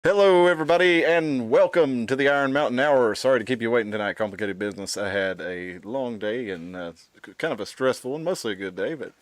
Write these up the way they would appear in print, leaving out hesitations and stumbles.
Hello, everybody, and welcome to the Iron Mountain Hour. Sorry to keep you waiting tonight. Complicated business. I had a long day and kind of a stressful and mostly a good day, but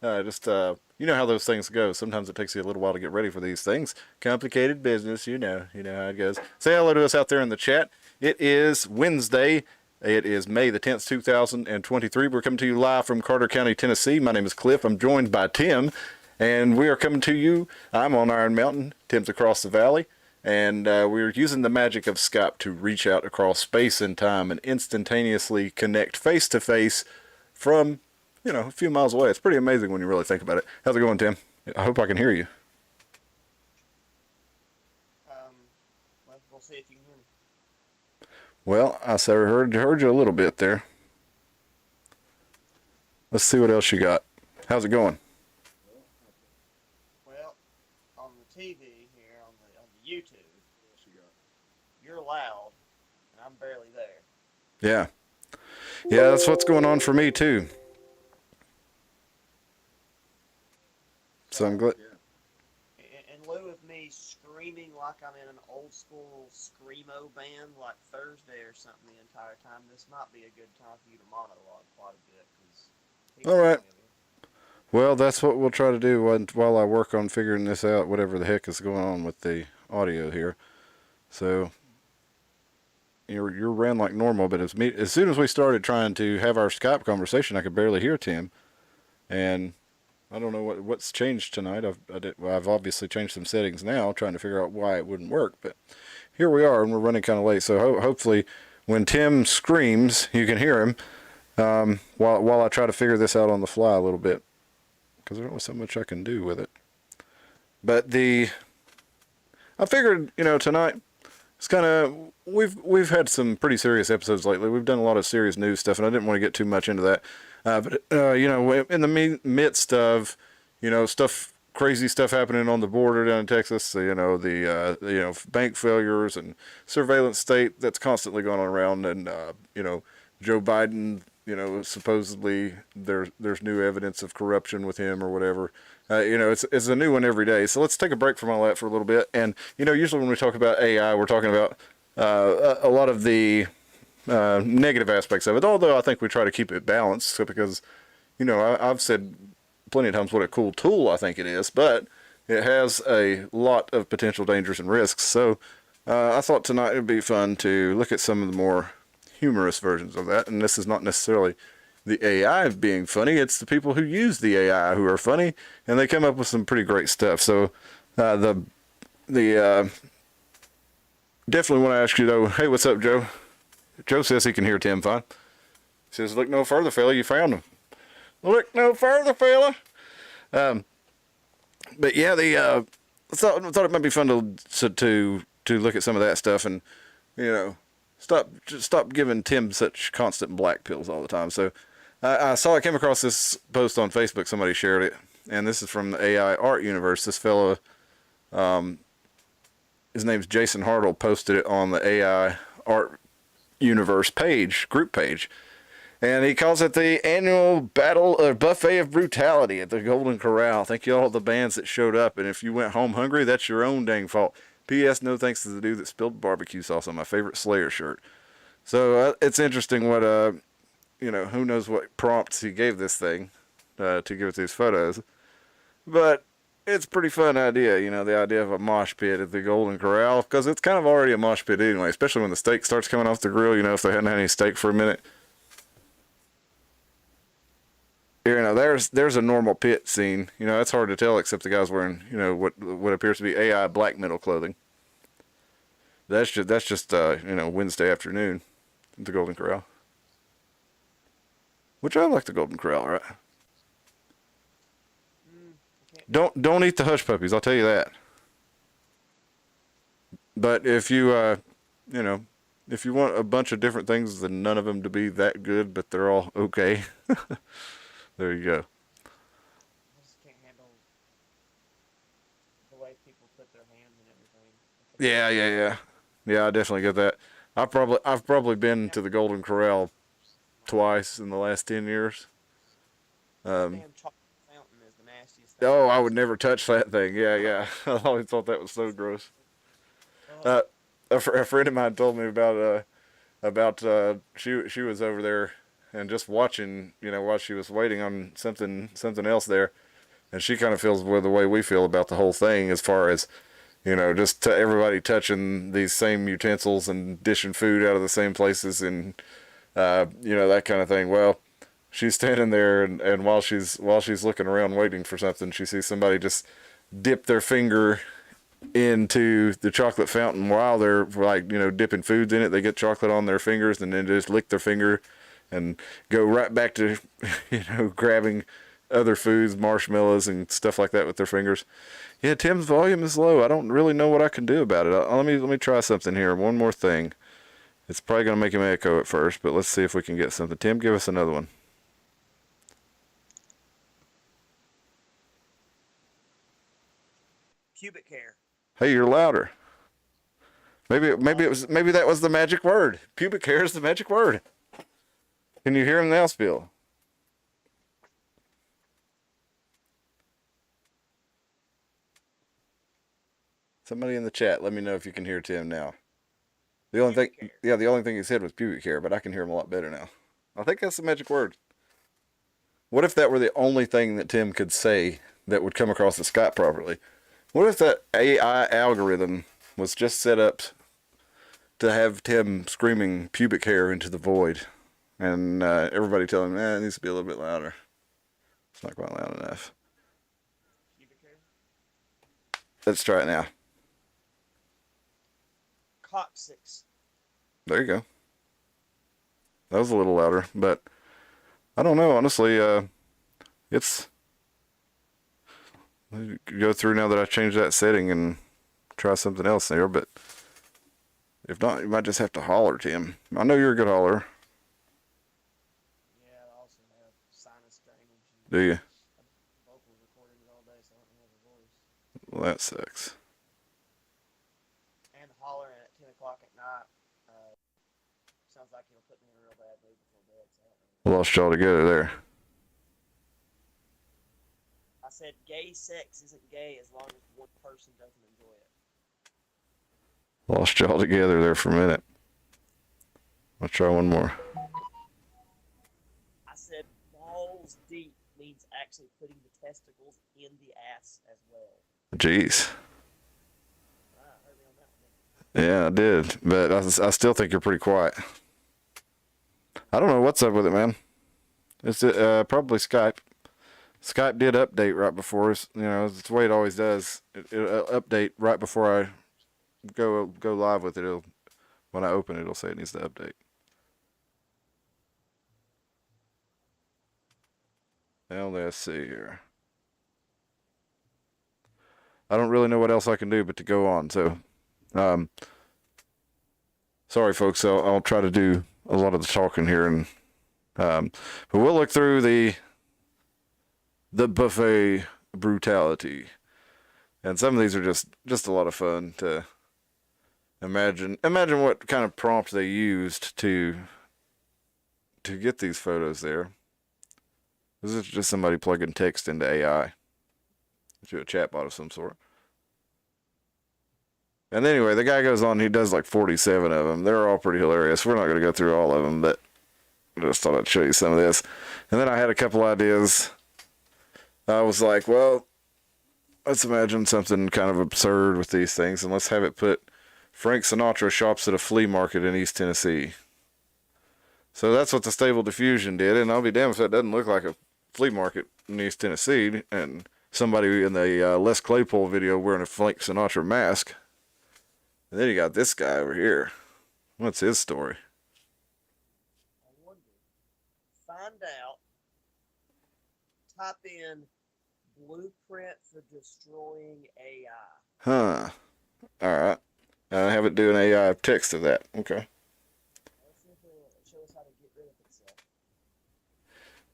you know how those things go. Sometimes it takes you a little while to get ready for these things. Complicated business, you know how it goes. Say hello to us out there in the chat. It is Wednesday. It is May the 10th, 2023. We're coming to you live from Carter County, Tennessee. My name is Cliff. I'm joined by Tim, and we are coming to you. I'm on Iron Mountain. Tim's across the valley. And we're using the magic of Skype to reach out across space and time and instantaneously connect face to face from, a few miles away. It's pretty amazing when you really think about it. How's it going, Tim? I hope I can hear you. Um, we'll see if you can hear me. Well, heard you a little bit there. Let's see what else you got. How's it going? Well, on the TV here, on the YouTube, you're loud, and I'm barely there. Yeah. Yeah, that's what's going on for me, too. So I'm glad. In lieu of me screaming like I'm in an old school screamo band like Thursday or something the entire time, this might be a good time for you to monologue quite a bit because people All are right. going to. Well, that's what we'll try to do while I work on figuring this out, whatever the heck is going on with the audio here. So you're ran like normal, but as soon as we started trying to have our Skype conversation, I could barely hear Tim, and I don't know what's changed tonight. I've obviously changed some settings now, trying to figure out why it wouldn't work, but here we are, and we're running kind of late. So hopefully, when Tim screams, you can hear him. While I try to figure this out on the fly a little bit, because there's only so much I can do with it. But I figured, tonight it's kind of we've had some pretty serious episodes lately. We've done a lot of serious news stuff, and I didn't want to get too much into that. But in the midst of crazy stuff happening on the border down in Texas, so, bank failures and surveillance state that's constantly going on around, and Joe Biden, supposedly there's new evidence of corruption with him or whatever. It's a new one every day. So let's take a break from all that for a little bit. And usually when we talk about AI, we're talking about a lot of the negative aspects of it. Although I think we try to keep it balanced because, I've said plenty of times what a cool tool I think it is, but it has a lot of potential dangers and risks. So I thought tonight it would be fun to look at some of the more humorous versions of that. And this is not necessarily the AI being funny, it's the people who use the AI who are funny, and they come up with some pretty great stuff. So the definitely want to ask you though, hey, what's up, Joe? Joe says he can hear Tim fine. He says, look no further, fella, you found him. Look no further, fella. Um, but yeah, I thought it might be fun to look at some of that stuff and stop giving Tim such constant black pills all the time. So I came across this post on Facebook. Somebody shared it, and this is from the AI art universe. This fellow, his name's Jason Hartle, posted it on the AI art universe group page, and he calls it the annual battle or buffet of brutality at the Golden Corral. Thank you all the bands that showed up, and if you went home hungry, that's your own dang fault. P.S. No thanks to the dude that spilled barbecue sauce on my favorite Slayer shirt. So it's interesting what who knows what prompts he gave this thing to give it these photos, but it's a pretty fun idea. The idea of a mosh pit at the Golden Corral, because it's kind of already a mosh pit anyway, especially when the steak starts coming off the grill. If they hadn't had any steak for a minute, there's a normal pit scene. It's hard to tell except the guy's wearing what appears to be AI black metal clothing. That's just Wednesday afternoon at the Golden Corral. Which I like the Golden Corral, right? I can't be. Don't eat the hush puppies. I'll tell you that. But you know, if you want a bunch of different things, then none of them to be that good, but they're all okay. There you go. I just can't handle the way people put their hands and everything. Yeah, yeah, yeah, yeah. I definitely get that. I've probably been to the Golden Corral twice in the last 10 years. That Um, damn chocolate fountain is the nastiest thing oh, I've I ever would seen. never touch that thing. Yeah, yeah. I always thought that was so gross. Uh, Uh, a friend of mine told me about she was over there and just watching, while she was waiting on something else there, and she kind of feels the way we feel about the whole thing, as far as just everybody touching these same utensils and dishing food out of the same places, and that kind of thing. Well, she's standing there, and while she's looking around waiting for something, she sees somebody just dip their finger into the chocolate fountain while they're, like, dipping foods in it. They get chocolate on their fingers and then just lick their finger and go right back to grabbing other foods, marshmallows and stuff like that with their fingers. Yeah, Tim's volume is low. I don't really know what I can do about it. Let me try something here. One more thing. It's probably going to make him echo at first, but let's see if we can get something. Tim, give us another one. pubic hair. Hey, you're louder. Maybe that was the magic word. Pubic hair is the magic word. Can you hear him now, Spiel? Somebody in the chat, let me know if you can hear Tim now. The only thing, Pubic hair. yeah, the only thing he said was pubic hair, but I can hear him a lot better now. I think that's the magic word. What if that were the only thing that Tim could say that would come across the Skype properly? What if that AI algorithm was just set up to have Tim screaming pubic hair into the void, and everybody telling him, it needs to be a little bit louder. It's not quite loud enough. Pubic hair. Let's try it now. Coccyx. There you go. That was a little louder, but I don't know, honestly. It's go through now that I changed that setting and try something else there, but if not, you might just have to holler, Tim. I know you're a good holler. Yeah, I also have sinus drainage. Do you? Vocal recordings all day, so I don't have a voice. Well, that sucks. And hollering at 10 o'clock at night sounds like it'll put me in a real bad mood before bed. So I lost y'all together there. I said gay sex isn't gay as long as one person doesn't enjoy it. Lost y'all together there for a minute. I'll try one more. I said balls deep means actually putting the testicles in the ass as well. Jeez. Heard me on that one. Yeah, I did, but I still think you're pretty quiet. I don't know what's up with it, man. It's probably Skype. Skype did update right before us. It's the way it always does. It'll update right before I go live with it. When I open it, it'll say it needs to update. Now let's see here. I don't really know what else I can do but to go on. So, sorry, folks. I'll try to do a lot of the talking here, and but we'll look through the buffet brutality, and some of these are just a lot of fun to imagine what kind of prompt they used to get these photos there. This is just somebody plugging text into AI, to a chatbot of some sort. And anyway, the guy goes on, he does like 47 of them. They're all pretty hilarious. We're not going to go through all of them, but I just thought I'd show you some of this. And then I had a couple ideas. I was like, well, let's imagine something kind of absurd with these things, and let's have it put Frank Sinatra shops at a flea market in East Tennessee. So that's what the Stable Diffusion did, and I'll be damned if that doesn't look like a flea market in East Tennessee, and somebody in the Les Claypool video wearing a Frank Sinatra mask. And then you got this guy over here. What's his story? I wonder. Find out. Type in blueprint for destroying AI. Huh. Alright. I have it do an AI text of that. Okay. Let's see if it'll show us how to get rid of itself.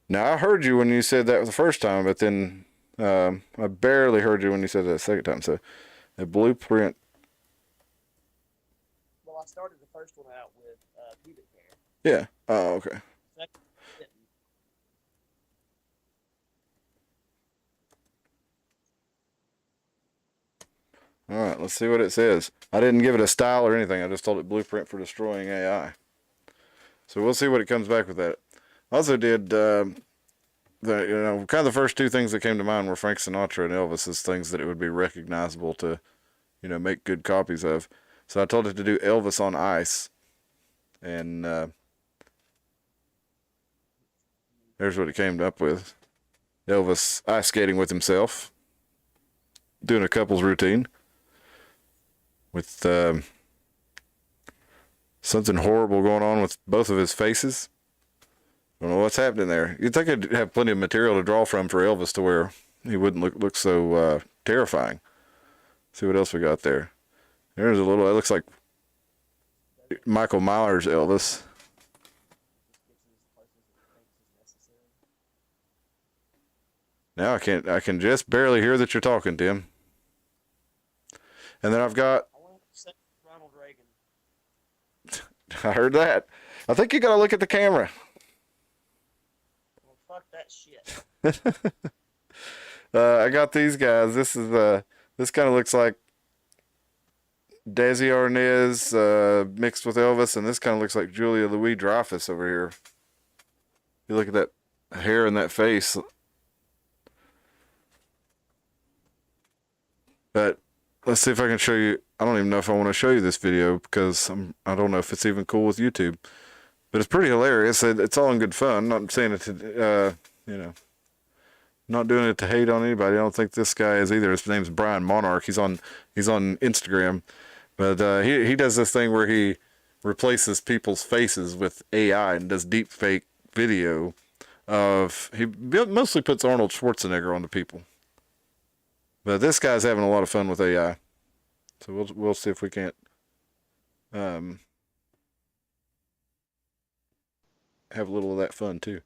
Now, I heard you when you said that the first time, but then I barely heard you when you said that the second time. So, a blueprint. Well, I started the first one out with pubic hair. Yeah. Oh, okay. Second, didn't. All right. Let's see what it says. I didn't give it a style or anything. I just told it blueprint for destroying AI. So we'll see what it comes back with that. Also did kind of the first two things that came to mind were Frank Sinatra and Elvis as things that it would be recognizable to, make good copies of. So I told it to do Elvis on ice, and there's what it came up with. Elvis ice skating with himself, doing a couples routine with something horrible going on with both of his faces. I don't know what's happening there. You'd think I'd have plenty of material to draw from for Elvis to where he wouldn't look so terrifying. See what else we got there. There's a little. It looks like Michael Myers Elvis. Now I can just barely hear that you're talking, Tim. And then I've got. Ronald Reagan. I heard that. I think you got to look at the camera. Well, fuck that shit. I got these guys. This kind of looks like Desi Arnaz mixed with Elvis, and this kind of looks like Julia Louis-Dreyfus over here. You look at that hair and that face. But let's see if I can show you. I don't even know if I want to show you this video because I don't know if it's even cool with YouTube. But it's pretty hilarious. It's all in good fun. I'm not saying it to, not doing it to hate on anybody. I don't think this guy is either. His name's Brian Monarch. He's on Instagram. But he does this thing where he replaces people's faces with AI and does deep fake video of. He mostly puts Arnold Schwarzenegger onto people. But this guy's having a lot of fun with AI. So we'll see if we can't have a little of that fun too.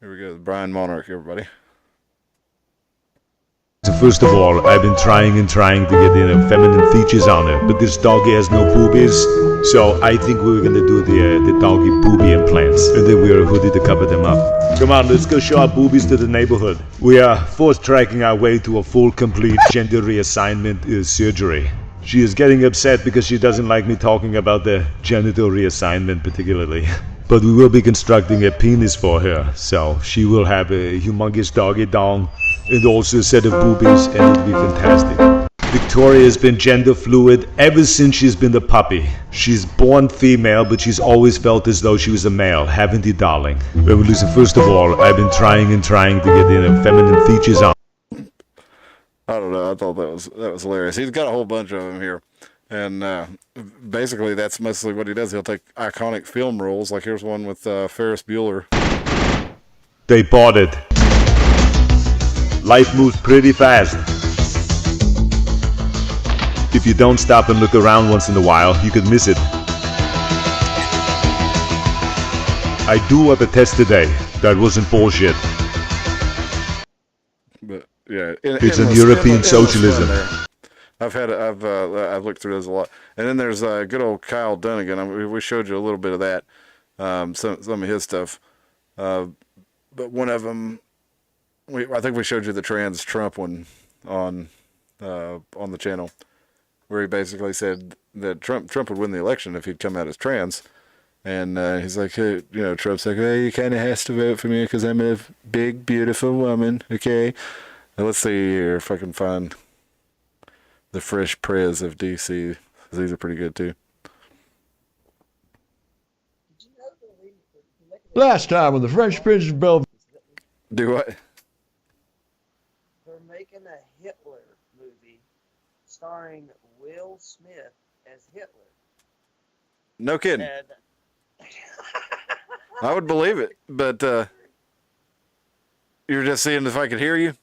Here we go, Brian Monarch, everybody. So first of all, I've been trying to get feminine features on it, but this doggy has no boobies, so I think we're gonna do the doggy boobie implants, and then we're hoodie to cover them up. Come on, let's go show our boobies to the neighborhood. We are force tracking our way to a full, complete gender reassignment surgery. She is getting upset because she doesn't like me talking about the genital reassignment particularly. But we will be constructing a penis for her, so she will have a humongous doggy dong and also a set of boobies, and it'll be fantastic. Victoria has been gender fluid ever since she's been a puppy. She's born female, but she's always felt as though she was a male, haven't you, darling? Revolution, first of all, I've been trying to get feminine features on. I don't know. I thought that was hilarious. He's got a whole bunch of them here, and basically that's mostly what he does. He'll take iconic film roles. Like here's one with Ferris Bueller. They bought it. Life moves pretty fast. If you don't stop and look around once in a while, you could miss it. I do have a test today. That wasn't bullshit. But yeah, it's an European socialism. I've looked through those a lot, and then there's good old Kyle Dunnigan. We showed you a little bit of that, some of his stuff, but one of them, I think we showed you the trans Trump one on the channel, where he basically said that Trump would win the election if he'd come out as trans, and he's like, hey, Trump's like, hey, you kind of has to vote for me because I'm a big, beautiful woman, okay? Now let's see here if I can find the Fresh Prez of DC. These are pretty good too. Last time on the Fresh Prince of Bel. Do what? They're making a Hitler movie starring Will Smith as Hitler. No kidding. And I would believe it, but you're just seeing if I could hear you?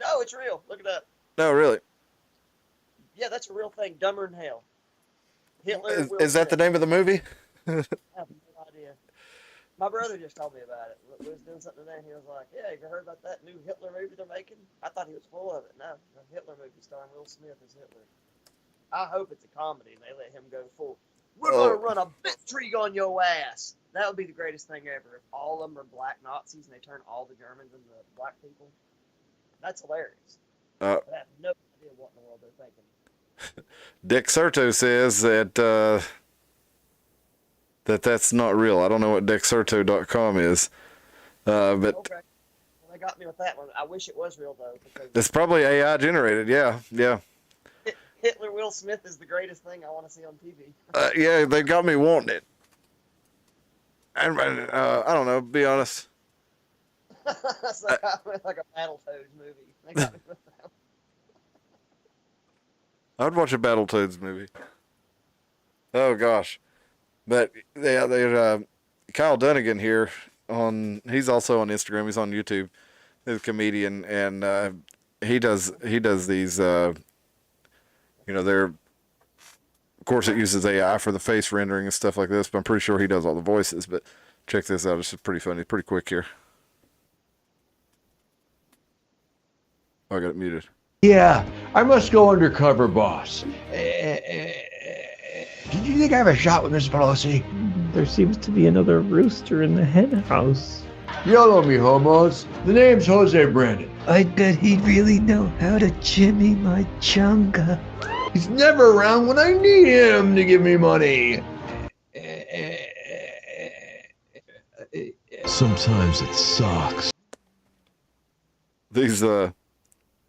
no, it's real. Look it up. No, really. Yeah, that's a real thing. Dumber than hell. Hitler. Is that the name of the movie? I have no idea. My brother just told me about it. We was doing something today, and he was like, "Yeah, you heard about that new Hitler movie they're making?" I thought he was full of it. No, a Hitler movie starring Will Smith as Hitler. I hope it's a comedy and they let him go full. We're gonna run a blitzkrieg on your ass. That would be the greatest thing ever. If all of them are black Nazis and they turn all the Germans into black people, that's hilarious. Uh, I have no idea what in the world they're thinking. Dick Serto says that's not real. I don't know what dickserto.com is, but Okay. Well, they got me with that one. I wish it was real though, because it's probably AI generated. Yeah, yeah. Hitler Will Smith is the greatest thing I want to see on TV. Yeah, they got me wanting it. And I don't know. Be honest. That's like, like a Battletoads movie. They got me with that. I'd watch a Battletoads movie. Oh gosh, but they're Kyle Dunnigan here he's also on Instagram. He's on YouTube. He's a comedian, and he does these. They're of course it uses AI for the face rendering and stuff like this, but I'm pretty sure he does all the voices. But check this out. It's just pretty funny, pretty quick here. Oh, I got it muted. Yeah, I must go undercover, boss. Did you think I have a shot with Miss Pelosi? There seems to be another rooster in the hen house. YOLO me, homos. The name's Jose Brandon. I bet he'd really know how to jimmy my chunga. He's never around when I need him to give me money. Sometimes it sucks. These I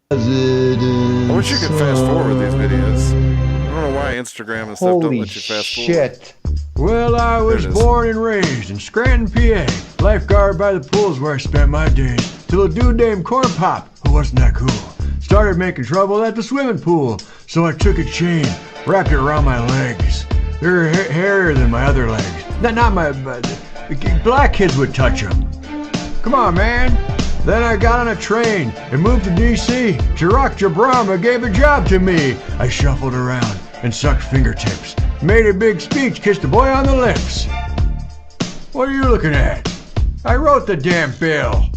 wish you could fast forward these videos. I don't know why Instagram and stuff don't Holy let you fast forward. shit. Well, I was There it is. born and raised in Scranton, PA. Lifeguard by the pool's where I spent my days. Till a dude named Corn Pop, who wasn't that cool, started making trouble at the swimming pool. So I took a chain, wrapped it around my legs. They're hairier than my other legs. Not my, but black kids would touch them. Come on, man. Then I got on a train and moved to D.C. Barack Obama gave a job to me. I shuffled around and sucked fingertips. Made a big speech, kissed a boy on the lips. What are you looking at? I wrote the damn bill.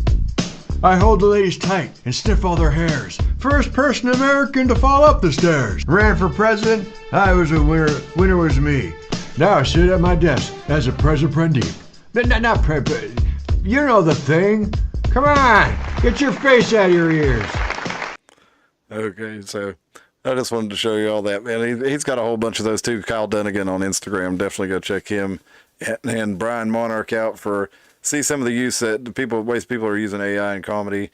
I hold the ladies tight and sniff all their hairs. First person American to fall up the stairs. Ran for president, I was a winner. Winner was me. Now I sit at my desk as a president. Not you know the thing. Come on, get your face out of your ears. Okay, so I just wanted to show you all that, man. He's got a whole bunch of those too. Kyle Dunnigan on Instagram. Definitely go check him and Brian Monarch out for see some of the use that ways people are using AI in comedy.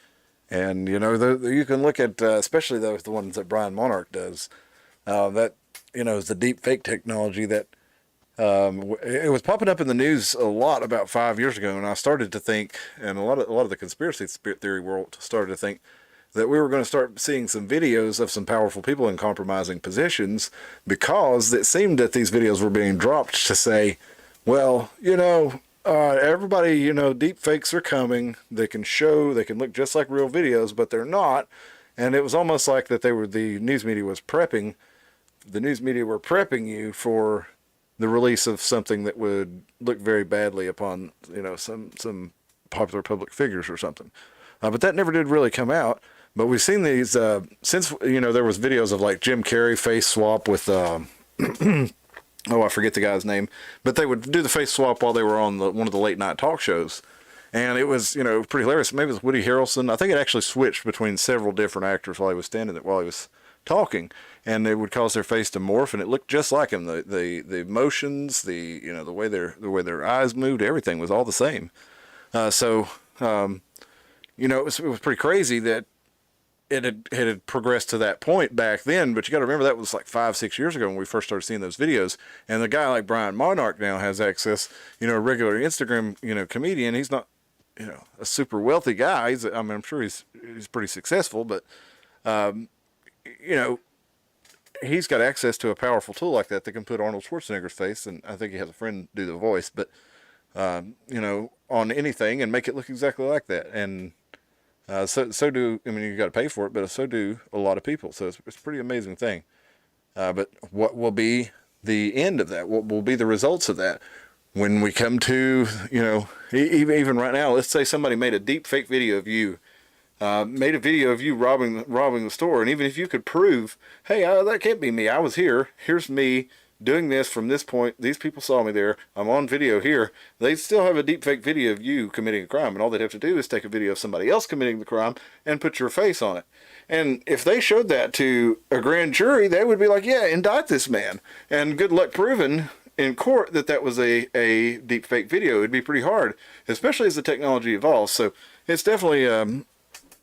And you can look at especially the ones that Brian Monarch does. That is the deep fake technology that it was popping up in the news a lot about 5 years ago, and I started to think, and a lot of the conspiracy theory world started to think that we were going to start seeing some videos of some powerful people in compromising positions, because it seemed that these videos were being dropped to say, well, everybody, deep fakes are coming. They can look just like real videos, but they're not. And it was almost like that the news media were prepping you for the release of something that would look very badly upon, some popular public figures or something. But that never did really come out. But we've seen these, since, there was videos of like Jim Carrey face swap with, oh, I forget the guy's name, but they would do the face swap while they were on one of the late night talk shows. And it was, pretty hilarious. Maybe it was Woody Harrelson. I think it actually switched between several different actors while he was talking, and they would cause their face to morph, and it looked just like him. The emotions, the way their eyes moved, everything was all the same. It was pretty crazy that it had progressed to that point back then. But you got to remember that was like 5-6 years ago when we first started seeing those videos. And the guy like Brian Monarch now has access. A regular Instagram comedian. He's not a super wealthy guy. I'm sure he's pretty successful, but he's got access to a powerful tool like that can put Arnold Schwarzenegger's face, and I think he has a friend do the voice, but on anything and make it look exactly like that. And so do, you got to pay for it, but so do a lot of people. So it's a pretty amazing thing. But what will be the end of that? What will be the results of that? When we come to, even right now, let's say somebody made a deep fake video of you, made a video of you robbing the store, and even if you could prove, hey, that can't be me, I was here, here's me doing this from this point. These people saw me there. I'm on video here. They still have a deepfake video of you committing a crime, and all they'd have to do is take a video of somebody else committing the crime and put your face on it. And if they showed that to a grand jury, they would be like, yeah, indict this man. And good luck proving in court that that was a deepfake video. It'd be pretty hard, especially as the technology evolves. So it's definitely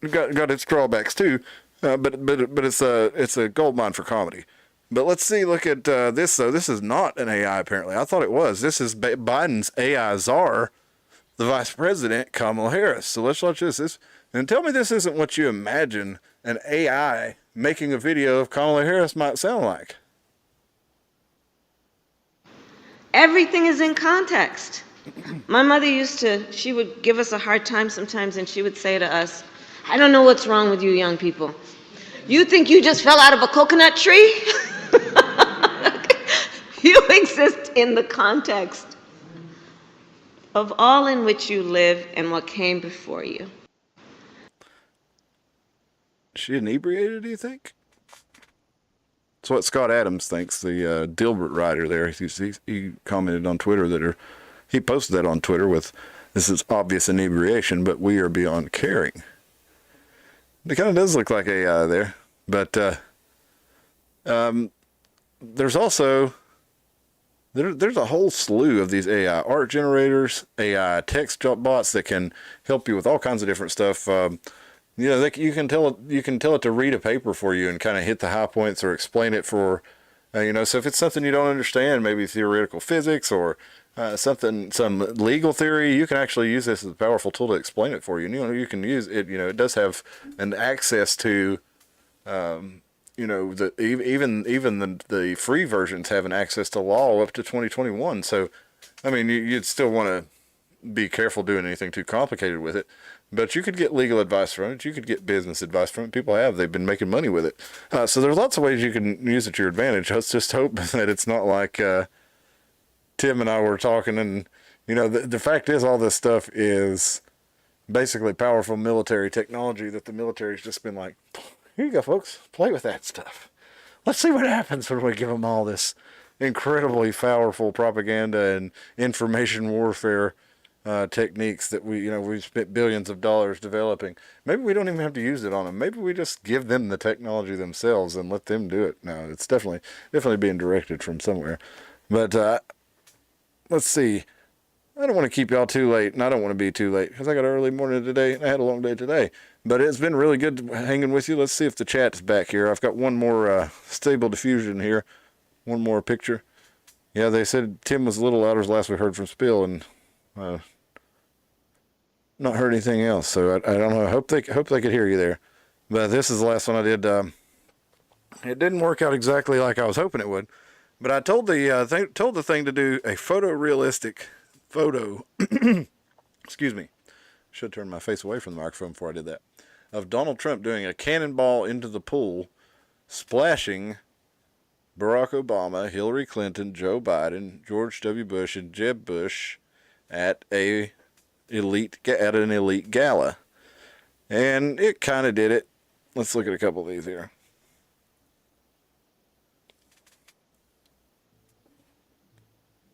got its drawbacks too. But it's a gold mine for comedy. But let's see. Look at this though. This is not an AI apparently. I thought it was. This is Biden's AI czar, the vice president Kamala Harris. So let's watch this. And tell me this isn't what you imagine an AI making a video of Kamala Harris might sound like. Everything is in context. My mother she would give us a hard time sometimes, and she would say to us, I don't know what's wrong with you young people. You think you just fell out of a coconut tree? You exist in the context of all in which you live and what came before you. Is she inebriated, do you think? That's what Scott Adams thinks, the Dilbert writer there. He commented on Twitter he posted that on Twitter with, this is obvious inebriation, but we are beyond caring. It kind of does look like AI there. But there's also, there's a whole slew of these AI art generators, AI text bots that can help you with all kinds of different stuff. You know, you can tell it to read a paper for you and kind of hit the high points or explain it for, you know, so if it's something you don't understand, maybe theoretical physics or some legal theory, you can actually use this as a powerful tool to explain it for you. And, you know, you can use it, you know, it does have an access to, you know, even the free versions have an access to law up to 2021. So, I mean, you'd still want to be careful doing anything too complicated with it. But you could get legal advice from it. You could get business advice from it. People have. They've been making money with it. So there's lots of ways you can use it to your advantage. Let's just hope that it's not like Tim and I were talking. And, you know, the fact is all this stuff is basically powerful military technology that the military's just been like, here you go, folks. Play with that stuff. Let's see what happens when we give them all this incredibly powerful propaganda and information warfare techniques that we've spent billions of dollars developing. Maybe we don't even have to use it on them. Maybe we just give them the technology themselves and let them do it. No, it's definitely being directed from somewhere. But let's see. I don't want to keep y'all too late, and I don't want to be too late because I got an early morning today and I had a long day today. But it's been really good hanging with you. Let's see if the chat's back here. I've got one more stable diffusion here. One more picture. Yeah, they said Tim was a little louder last we heard from Spill, and not heard anything else. So I don't know. I hope they could hear you there. But this is the last one I did. It didn't work out exactly like I was hoping it would. But I told the thing to do a photorealistic photo. Excuse me. Should turn my face away from the microphone before I did that. Of Donald Trump doing a cannonball into the pool, splashing Barack Obama, Hillary Clinton, Joe Biden, George W. Bush, and Jeb Bush at an elite gala. And it kind of did it. Let's look at a couple of these here.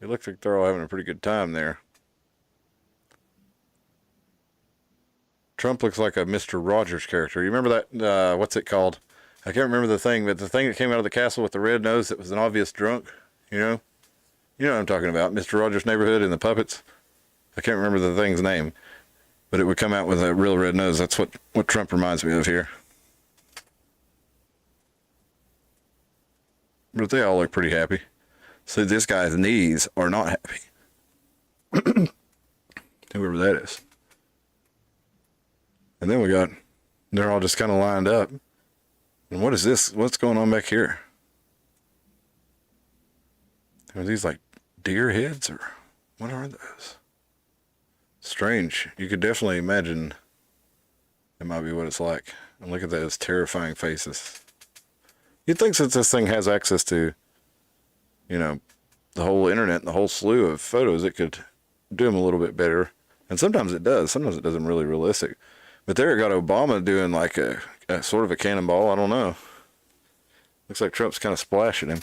It looks like they're all having a pretty good time there. Trump looks like a Mr. Rogers character. You remember that, what's it called? I can't remember the thing, but the thing that came out of the castle with the red nose that was an obvious drunk, you know? You know what I'm talking about, Mr. Rogers' Neighborhood and the puppets. I can't remember the thing's name, but it would come out with a real red nose. That's what Trump reminds me of here. But they all look pretty happy. So this guy's knees are not happy. Whoever that is. And then they're all just kind of lined up. And what is this? What's going on back here? Are these like deer heads or what are those? Strange. You could definitely imagine it might be what it's like. And look at those terrifying faces. You'd think since this thing has access to, you know, the whole internet and the whole slew of photos, it could do them a little bit better. And sometimes it does. Sometimes it doesn't really realistic. But there it got Obama doing like a sort of a cannonball. I don't know. Looks like Trump's kind of splashing him.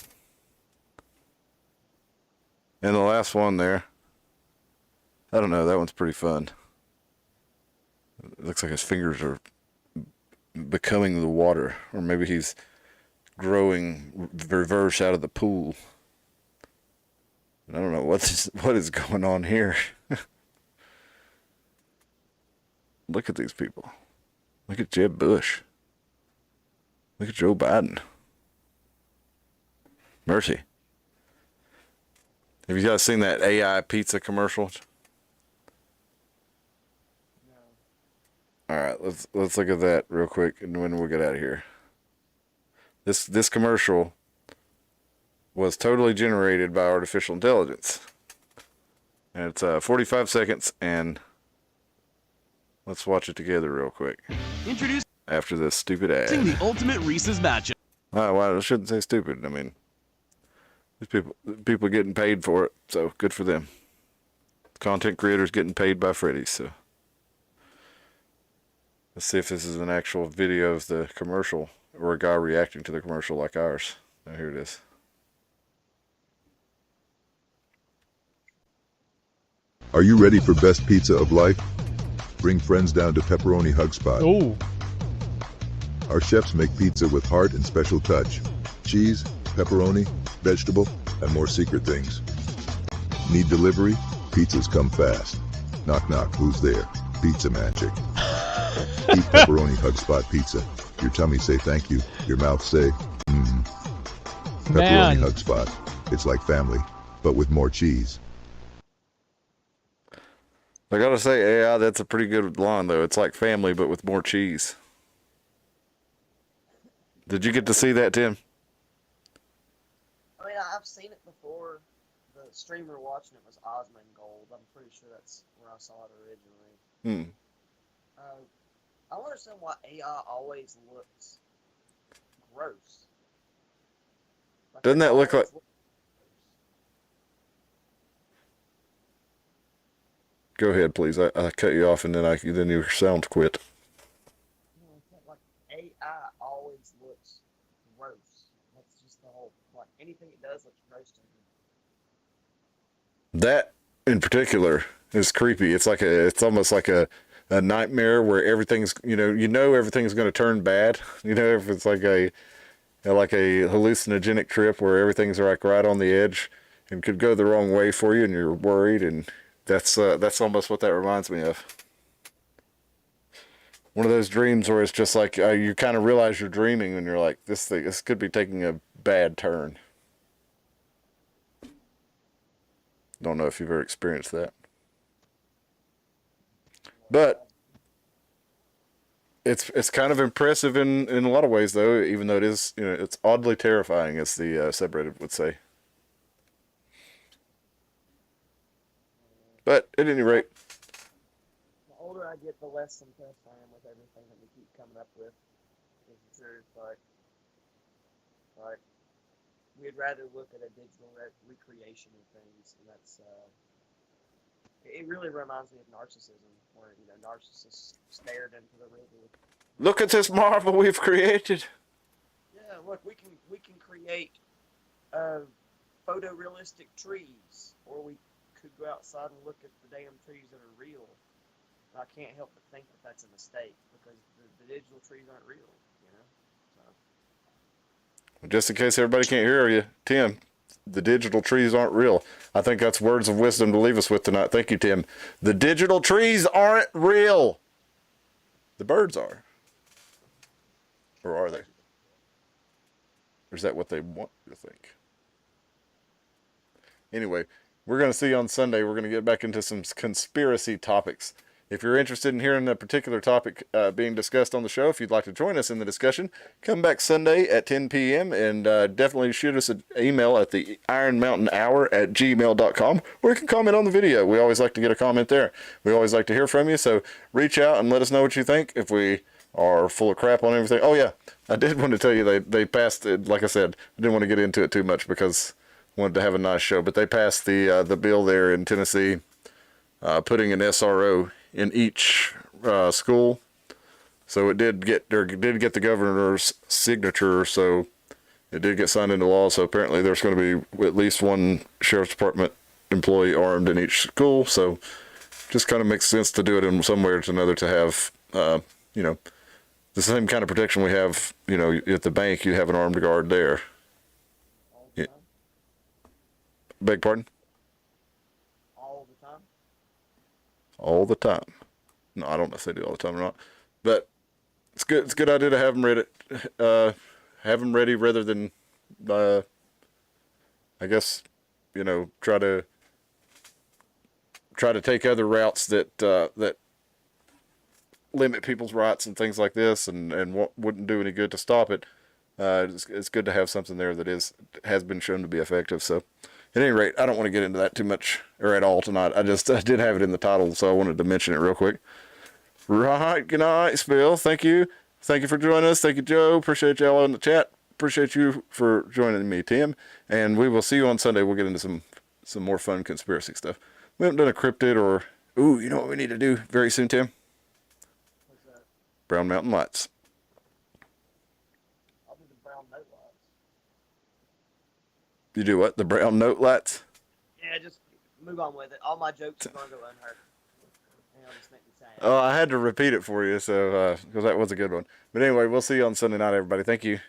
And the last one there, I don't know, that one's pretty fun. It looks like his fingers are becoming the water, or maybe he's growing reverse out of the pool. I don't know what is going on here. Look at these people. Look at Jeb Bush. Look at Joe Biden. Mercy. Have you guys seen that AI pizza commercial? All right, let's look at that real quick, and when we get out of here. This commercial was totally generated by artificial intelligence, and it's 45 seconds, and let's watch it together real quick. Introducing After this stupid ad. the ultimate Reese's matchup. Well, I shouldn't say stupid. I mean, these people getting paid for it, so good for them. Content creators getting paid by Freddy's, so. Let's see if this is an actual video of the commercial or a guy reacting to the commercial like ours. Oh, here it is. Are you ready for best pizza of life? Bring friends down to Pepperoni Hug Spot. Oh, Our chefs make pizza with heart and special touch. Cheese, pepperoni, vegetable, and more secret things. Need delivery? Pizzas come fast. Knock knock, who's there? Pizza magic. Eat Pepperoni Hug Spot pizza. Your tummy say thank you. Your mouth say, Pepperoni man. Hug Spot. It's like family, but with more cheese. I gotta say, AI, that's a pretty good line, though. It's like family, but with more cheese. Did you get to see that, Tim? I mean, I've seen it before. The streamer watching it was Osman Gold. I'm pretty sure that's where I saw it originally. I don't understand why AI always looks gross. Doesn't that look like... Go ahead, please. I cut you off, and then your sound quit. Like AI always looks gross. That's just the whole, like, anything it does looks gross to me. That in particular is creepy. It's almost like a nightmare where everything's everything's going to turn bad. If it's like a hallucinogenic trip where everything's like right on the edge and could go the wrong way for you, and you're worried, and that's almost what that reminds me of. One of those dreams where it's just like you kind of realize you're dreaming, and you're like, this could be taking a bad turn. Don't know if you've ever experienced that. But it's kind of impressive in a lot of ways, though, even though it is, it's oddly terrifying, as the subreddit would say. But at any rate, The older I get, the less impressed I am with everything that we keep coming up with. It's true, but we'd rather look at a digital recreation of things, and that's it really reminds me of narcissism, where narcissists stared into the river. look at this marvel we've created. Yeah, look, we can create photorealistic trees, or we could go outside and look at the damn trees that are real. And I can't help but think that that's a mistake, because the digital trees aren't real, So. Just in case everybody can't hear you, Tim, the digital trees aren't real. I think that's words of wisdom to leave us with tonight. Thank you, Tim. The digital trees aren't real. The birds are. Or are they? Or is that what they want you to think? Anyway, we're going to see you on Sunday. We're going to get back into some conspiracy topics. If you're interested in hearing a particular topic being discussed on the show, if you'd like to join us in the discussion, come back Sunday at 10 p.m. and definitely shoot us an email at the ironmountainhour@gmail.com, or you can comment on the video. We always like to get a comment there. We always like to hear from you, so reach out and let us know what you think. If we are full of crap on everything. Oh, yeah, I did want to tell you they passed it. Like I said, I didn't want to get into it too much because I wanted to have a nice show, but they passed the bill there in Tennessee, putting an SRO in each school. So it did get the governor's signature, so it did get signed into law. So apparently there's going to be at least one sheriff's department employee armed in each school. So just kind of makes sense to do it in some way or another to have, you know, the same kind of protection we have, you know, at the bank. You have an armed guard there. All the Yeah. time? Beg pardon? All the time? All the time. No, I don't know if they do all the time or not, but it's good. It's a good idea to have them ready. Have them ready rather than, I guess, you know, try to take other routes that that limit people's rights and things like this, and wouldn't do any good to stop it. It's good to have something there that has been shown to be effective. So, at any rate, I don't want to get into that too much or at all tonight. I did have it in the title, so I wanted to mention it real quick. Right, good night, Spill. Thank you for joining us. Thank you, Joe. Appreciate y'all in the chat. Appreciate you for joining me, Tim. And we will see you on Sunday. We'll get into some more fun conspiracy stuff. We haven't done a cryptid or you know what we need to do very soon, Tim? What's that? Brown Mountain Lights. I'll do the brown note lights. You do what? The brown note lights? Yeah, just move on with it. All my jokes are going to go unheard. And I'll just make me sad. Oh, I had to repeat it for you, so because that was a good one. But anyway, we'll see you on Sunday night, everybody. Thank you.